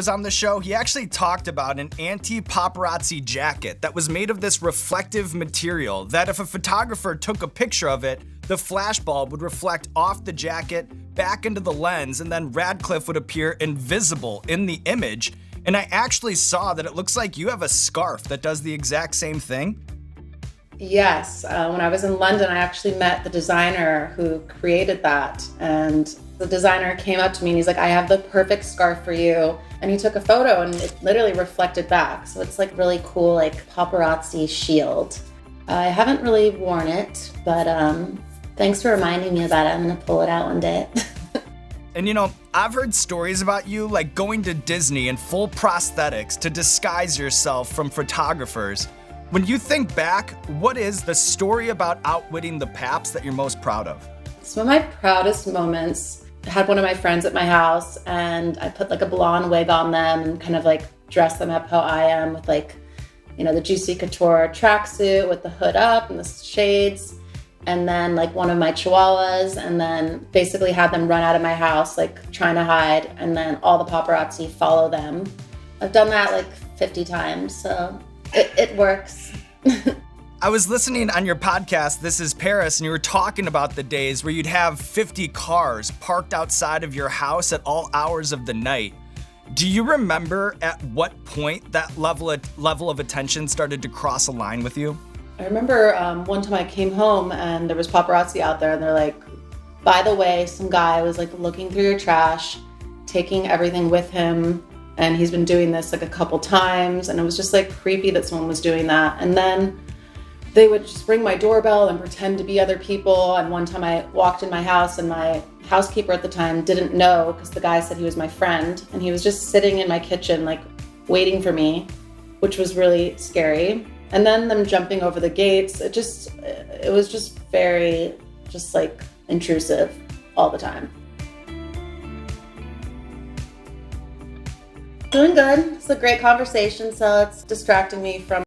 was on the show, he actually talked about an anti-paparazzi jacket that was made of this reflective material that if a photographer took a picture of it, the flashbulb would reflect off the jacket back into the lens, and then Radcliffe would appear invisible in the image. And I actually saw that it looks like you have a scarf that does the exact same thing. Yes, when I was in London, I actually met the designer who created that. And the designer came up to me and he's like, I have the perfect scarf for you. And he took a photo and it literally reflected back. So it's like really cool, like paparazzi shield. I haven't really worn it, but thanks for reminding me about it. I'm gonna pull it out one day. And you know, I've heard stories about you like going to Disney in full prosthetics to disguise yourself from photographers. When you think back, what is the story about outwitting the Paps that you're most proud of? Some of my proudest moments, I had one of my friends at my house and I put like a blonde wig on them and kind of like dressed them up how I am with like, you know, the Juicy Couture tracksuit with the hood up and the shades. And then like one of my chihuahuas, and then basically had them run out of my house, like trying to hide. And then all the paparazzi follow them. I've done that like 50 times, so it works. I was listening on your podcast, This is Paris, and you were talking about the days where you'd have 50 cars parked outside of your house at all hours of the night. Do you remember at what point that level of attention started to cross a line with you? I remember one time I came home and there was paparazzi out there and they're like, by the way, some guy was like looking through your trash, taking everything with him. And he's been doing this like a couple times. And it was just like creepy that someone was doing that. And then they would just ring my doorbell and pretend to be other people. And one time I walked in my house and my housekeeper at the time didn't know because the guy said he was my friend. And he was just sitting in my kitchen, like waiting for me, which was really scary. And then them jumping over the gates, it was just very, just like intrusive all the time. Doing good. It's a great conversation, so it's distracting me from